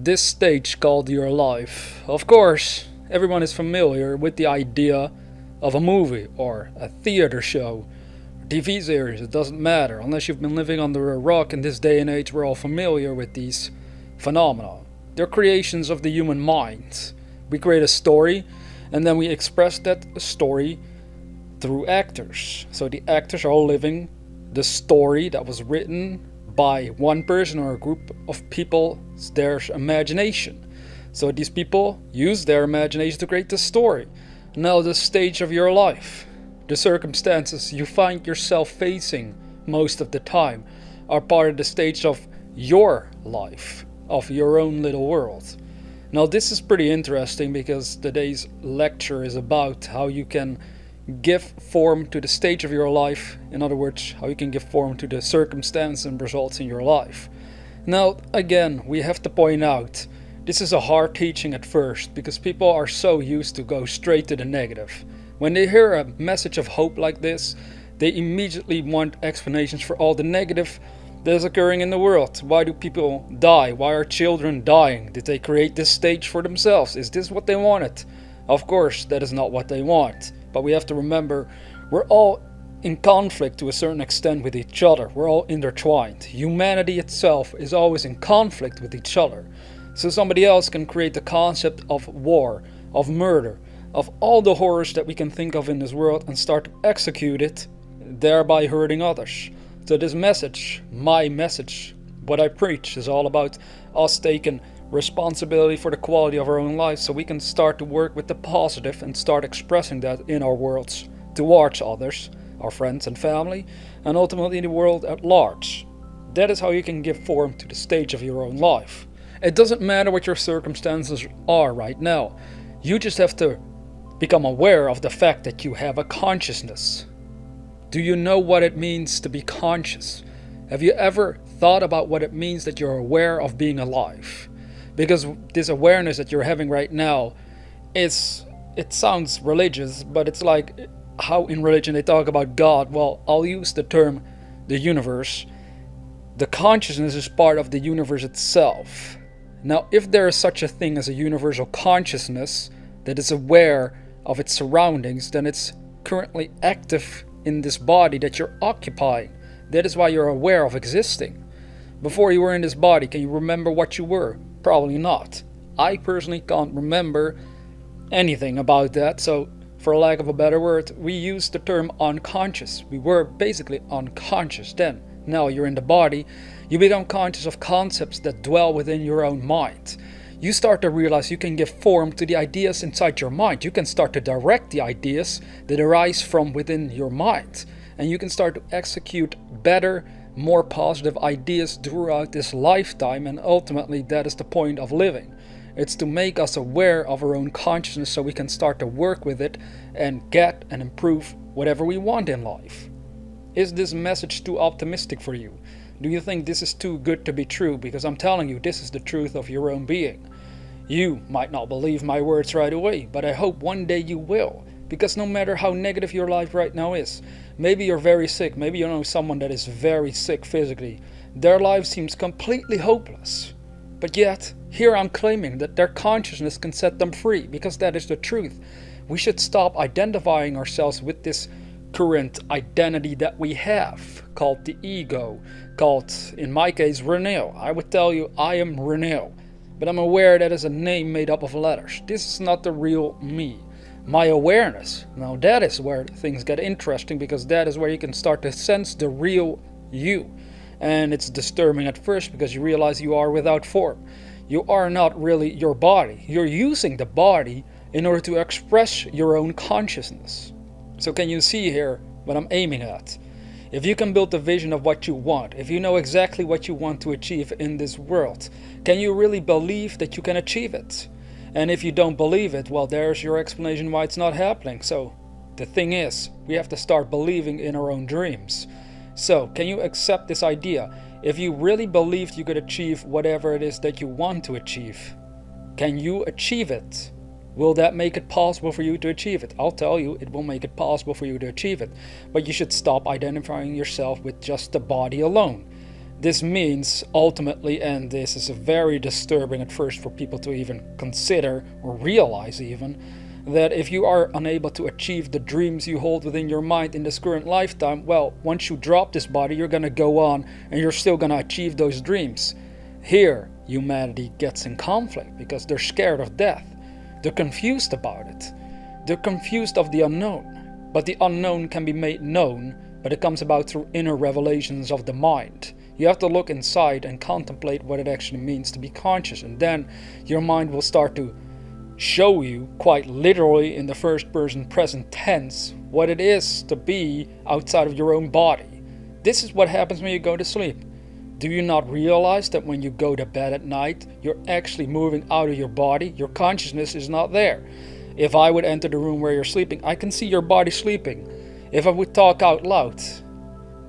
This stage called your life. Of course, everyone is familiar with the idea of a movie or a theater show, TV series. It doesn't matter. Unless you've been living under a rock in this day and age, we're all familiar with these phenomena. They're creations of the human mind. We create a story and then we express that story through actors. So the actors are all living the story that was written by one person or a group of people, their imagination. So these people use their imagination to create the story. Now, the stage of your life, the circumstances you find yourself facing most of the time, are part of the stage of your life, of your own little world. Now, this is pretty interesting because today's lecture is about how you can give form to the stage of your life. In other words, how you can give form to the circumstance and results in your life. Now, again, we have to point out this is a hard teaching at first because people are so used to go straight to the negative. When they hear a message of hope like this, they immediately want explanations for all the negative that is occurring in the world. Why do people die? Why are children dying? Did they create this stage for themselves? Is this what they wanted? Of course, that is not what they want. But we have to remember, we're all in conflict to a certain extent with each other. We're all intertwined. Humanity itself is always in conflict with each other. So somebody else can create the concept of war, of murder, of all the horrors that we can think of in this world and start to execute it, thereby hurting others. So this message, my message, what I preach, is all about us taking responsibility for the quality of our own lives so we can start to work with the positive and start expressing that in our worlds towards others, our friends and family, and ultimately the world at large. That is how you can give form to the stage of your own life. It doesn't matter what your circumstances are right now. You just have to become aware of the fact that you have a consciousness. Do you know what it means to be conscious? Have you ever thought about what it means that you're aware of being alive? Because this awareness that you're having right now it sounds religious, but it's like how in religion they talk about God. Well, I'll use the term the universe. The consciousness is part of the universe itself. Now, if there is such a thing as a universal consciousness that is aware of its surroundings, then it's currently active in this body that you're occupying. That is why you're aware of existing. Before you were in this body, can you remember what you were? Probably not. I personally can't remember anything about that, so for lack of a better word, we use the term unconscious. We were basically unconscious then. Now you're in the body, you become conscious of concepts that dwell within your own mind. You start to realize you can give form to the ideas inside your mind. You can start to direct the ideas that arise from within your mind. And you can start to execute better, more positive ideas throughout this lifetime, and ultimately that is the point of living. It's to make us aware of our own consciousness so we can start to work with it and get and improve whatever we want in life. Is this message too optimistic for you? Do you think this is too good to be true? Because I'm telling you, this is the truth of your own being. You might not believe my words right away, but I hope one day you will. Because no matter how negative your life right now is, maybe you're very sick, maybe you know someone that is very sick physically, their life seems completely hopeless. But yet, here I'm claiming that their consciousness can set them free, because that is the truth. We should stop identifying ourselves with this current identity that we have, called the ego, called, in my case, Reneo. I would tell you I am Reneo, but I'm aware that is a name made up of letters. This is not the real me. My awareness, now that is where things get interesting, because that is where you can start to sense the real you. And it's disturbing at first because you realize you are without form. You are not really your body. You're using the body in order to express your own consciousness. So can you see here what I'm aiming at? If you can build the vision of what you want, if you know exactly what you want to achieve in this world, can you really believe that you can achieve it? And if you don't believe it, well, there's your explanation why it's not happening. So the thing is, we have to start believing in our own dreams. So can you accept this idea? If you really believed you could achieve whatever it is that you want to achieve, can you achieve it? Will that make it possible for you to achieve it? I'll tell you, it will make it possible for you to achieve it. But you should stop identifying yourself with just the body alone. This means ultimately, and this is very disturbing at first for people to even consider or realize even, that if you are unable to achieve the dreams you hold within your mind in this current lifetime, well, once you drop this body, you're going to go on and you're still going to achieve those dreams. Here, humanity gets in conflict because they're scared of death. They're confused about it. They're confused of the unknown. But the unknown can be made known, but it comes about through inner revelations of the mind. You have to look inside and contemplate what it actually means to be conscious, and then your mind will start to show you, quite literally in the first person present tense, what it is to be outside of your own body. This is what happens when you go to sleep. Do you not realize that when you go to bed at night, you're actually moving out of your body? Your consciousness is not there. If I would enter the room where you're sleeping, I can see your body sleeping. If I would talk out loud,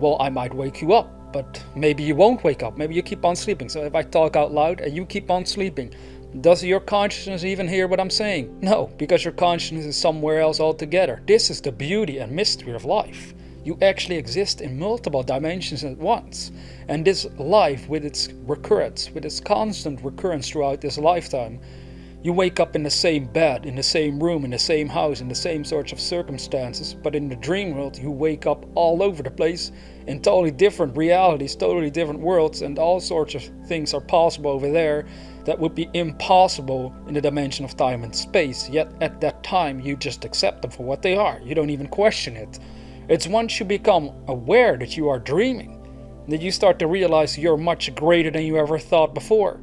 well, I might wake you up, but maybe you won't wake up. Maybe you keep on sleeping. So if I talk out loud and you keep on sleeping, does your consciousness even hear what I'm saying? No, because your consciousness is somewhere else altogether. This is the beauty and mystery of life. You actually exist in multiple dimensions at once. And this life, with its recurrence, with its constant recurrence throughout this lifetime, you wake up in the same bed, in the same room, in the same house, in the same sorts of circumstances, but in the dream world you wake up all over the place in totally different realities, totally different worlds, and all sorts of things are possible over there that would be impossible in the dimension of time and space. Yet at that time you just accept them for what they are. You don't even question it. It's once you become aware that you are dreaming that you start to realize you're much greater than you ever thought before.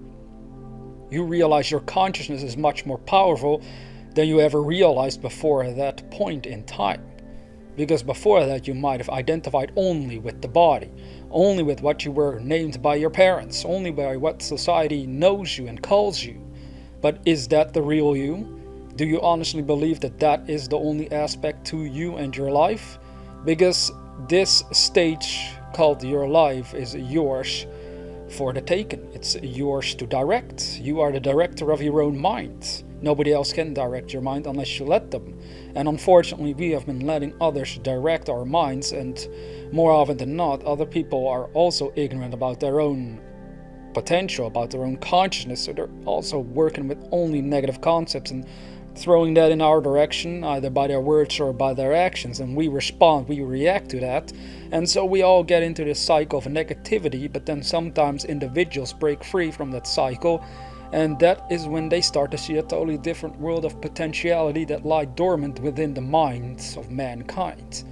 You realize your consciousness is much more powerful than you ever realized before that point in time. Because before that you might have identified only with the body, only with what you were named by your parents, only by what society knows you and calls you. But is that the real you? Do you honestly believe that that is the only aspect to you and your life? Because this stage called your life is yours for the taking. It's yours to direct. You are the director of your own mind. Nobody else can direct your mind unless you let them. And unfortunately, we have been letting others direct our minds, and more often than not, other people are also ignorant about their own potential, about their own consciousness, so they're also working with only negative concepts and throwing that in our direction, either by their words or by their actions, and we respond, we react to that. And so we all get into this cycle of negativity, but then sometimes individuals break free from that cycle, and that is when they start to see a totally different world of potentiality that lie dormant within the minds of mankind.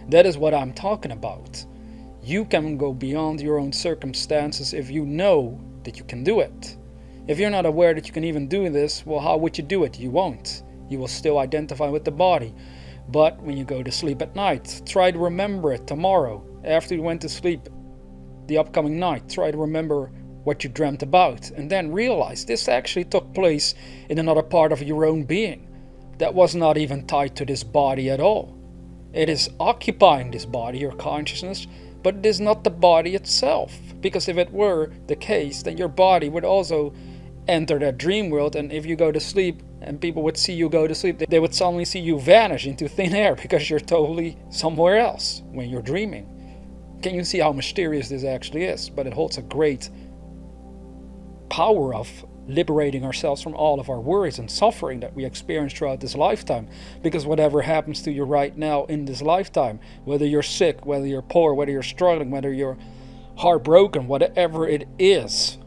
That is what I'm talking about. You can go beyond your own circumstances if you know that you can do it. If you're not aware that you can even do this, well, how would you do it? You won't. You will still identify with the body. But when you go to sleep at night, try to remember it tomorrow. After you went to sleep the upcoming night, try to remember what you dreamt about. And then realize this actually took place in another part of your own being that was not even tied to this body at all. It is occupying this body, your consciousness, but it is not the body itself. Because if it were the case, then your body would also enter that dream world, and if you go to sleep and people would see you go to sleep, they would suddenly see you vanish into thin air because you're totally somewhere else when you're dreaming. Can you see how mysterious this actually is? But it holds a great power of liberating ourselves from all of our worries and suffering that we experience throughout this lifetime. Because whatever happens to you right now in this lifetime, whether you're sick, whether you're poor, whether you're struggling, whether you're heartbroken, whatever it is,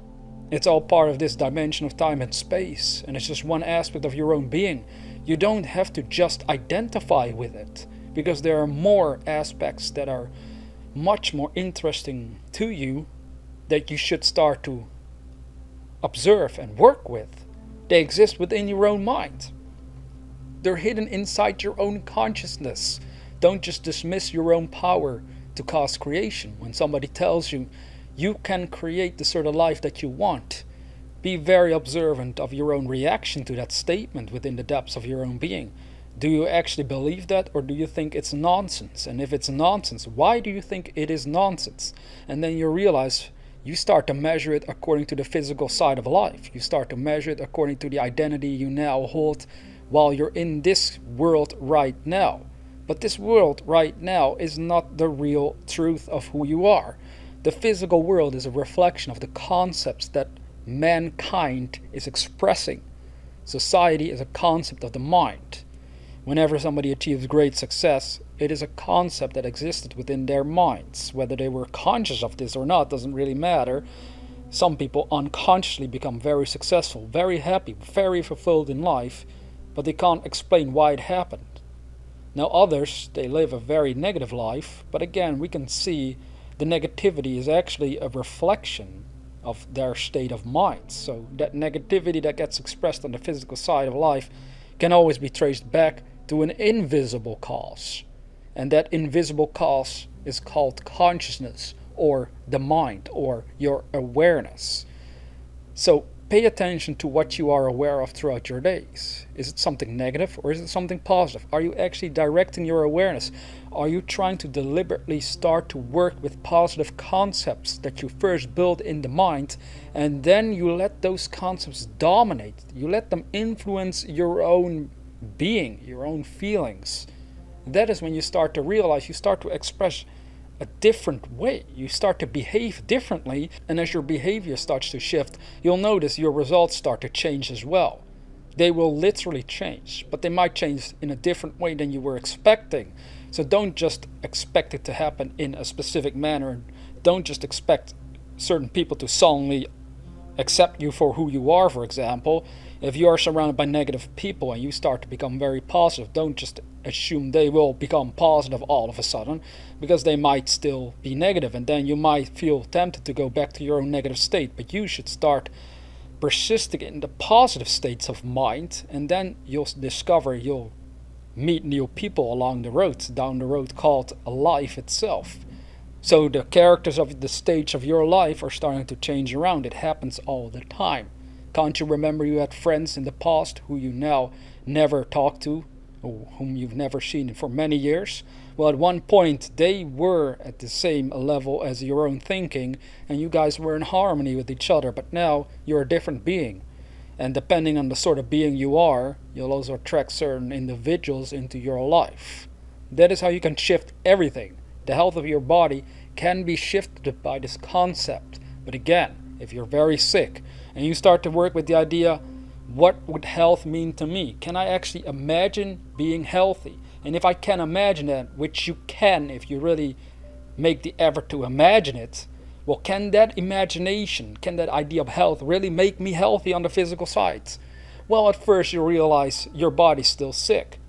it's all part of this dimension of time and space, and it's just one aspect of your own being. You don't have to just identify with it, because there are more aspects that are much more interesting to you that you should start to observe and work with. They exist within your own mind. They're hidden inside your own consciousness. Don't just dismiss your own power to cause creation. When somebody tells you you can create the sort of life that you want, be very observant of your own reaction to that statement within the depths of your own being. Do you actually believe that, or do you think it's nonsense? And if it's nonsense, why do you think it is nonsense? And then you realize you start to measure it according to the physical side of life. You start to measure it according to the identity you now hold while you're in this world right now. But this world right now is not the real truth of who you are. The physical world is a reflection of the concepts that mankind is expressing. Society is a concept of the mind. Whenever somebody achieves great success, it is a concept that existed within their minds. Whether they were conscious of this or not doesn't really matter. Some people unconsciously become very successful, very happy, very fulfilled in life, but they can't explain why it happened. Now others, they live a very negative life, but again, we can see the negativity is actually a reflection of their state of mind. So that negativity that gets expressed on the physical side of life can always be traced back to an invisible cause. And that invisible cause is called consciousness, or the mind, or your awareness. So pay attention to what you are aware of throughout your days. Is it something negative or is it something positive? Are you actually directing your awareness? Are you trying to deliberately start to work with positive concepts that you first build in the mind, and then you let those concepts dominate? You let them influence your own being, your own feelings. That is when you start to realize, you start to express a different way. You start to behave differently, and as your behavior starts to shift, you'll notice your results start to change as well. They will literally change, but they might change in a different way than you were expecting. So don't just expect it to happen in a specific manner. Don't just expect certain people to suddenly accept you for who you are, for example. If you are surrounded by negative people and you start to become very positive, don't just assume they will become positive all of a sudden, because they might still be negative, and then you might feel tempted to go back to your own negative state. But you should start persisting in the positive states of mind, and then you'll discover you'll meet new people along the road, down the road called life itself. So the characters of the stage of your life are starting to change around. It happens all the time. Can't you remember you had friends in the past who you now never talk to, or whom you've never seen for many years? Well, at one point they were at the same level as your own thinking, and you guys were in harmony with each other, but now you're a different being. And depending on the sort of being you are, you'll also attract certain individuals into your life. That is how you can shift everything. The health of your body can be shifted by this concept. But again, if you're very sick and you start to work with the idea, what would health mean to me? Can I actually imagine being healthy? And if I can imagine that, which you can if you really make the effort to imagine it, well, can that imagination, can that idea of health really make me healthy on the physical side? Well, at first you realize your body's still sick.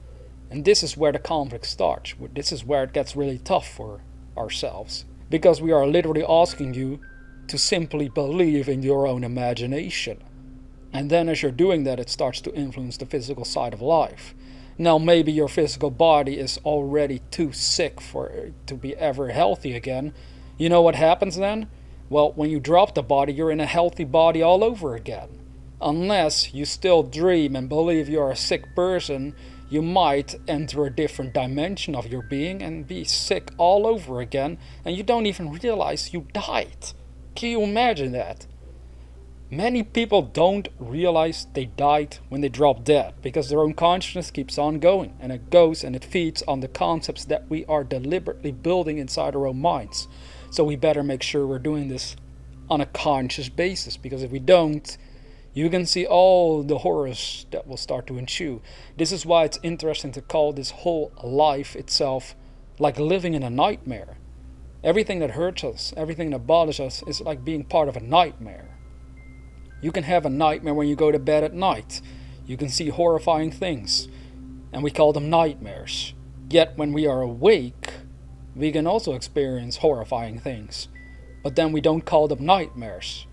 And this is where the conflict starts. This is where it gets really tough for ourselves. Because we are literally asking you to simply believe in your own imagination. And then as you're doing that, it starts to influence the physical side of life. Now maybe your physical body is already too sick for it to be ever healthy again. You know what happens then? Well, when you drop the body, you're in a healthy body all over again. Unless you still dream and believe you're a sick person, you might enter a different dimension of your being and be sick all over again, and you don't even realize you died. Can you imagine that? Many people don't realize they died when they drop dead, because their own consciousness keeps on going, and it goes and it feeds on the concepts that we are deliberately building inside our own minds. So we better make sure we're doing this on a conscious basis, because if we don't, you can see all the horrors that will start to ensue. This is why it's interesting to call this whole life itself like living in a nightmare. Everything that hurts us, everything that bothers us is like being part of a nightmare. You can have a nightmare when you go to bed at night. You can see horrifying things, and we call them nightmares. Yet when we are awake, we can also experience horrifying things. But then we don't call them nightmares.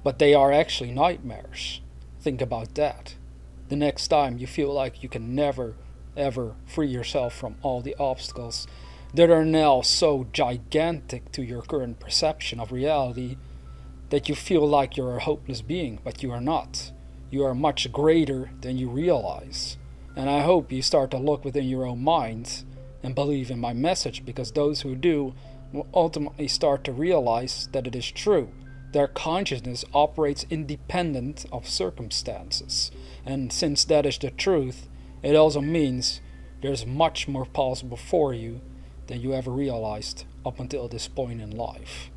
But they are actually nightmares. Think about that. The next time you feel like you can never, ever free yourself from all the obstacles that are now so gigantic to your current perception of reality, that you feel like you're a hopeless being, but you are not. You are much greater than you realize. And I hope you start to look within your own mind and believe in my message, because those who do will ultimately start to realize that it is true. Their consciousness operates independent of circumstances. And since that is the truth, it also means there's much more possible for you than you ever realized up until this point in life.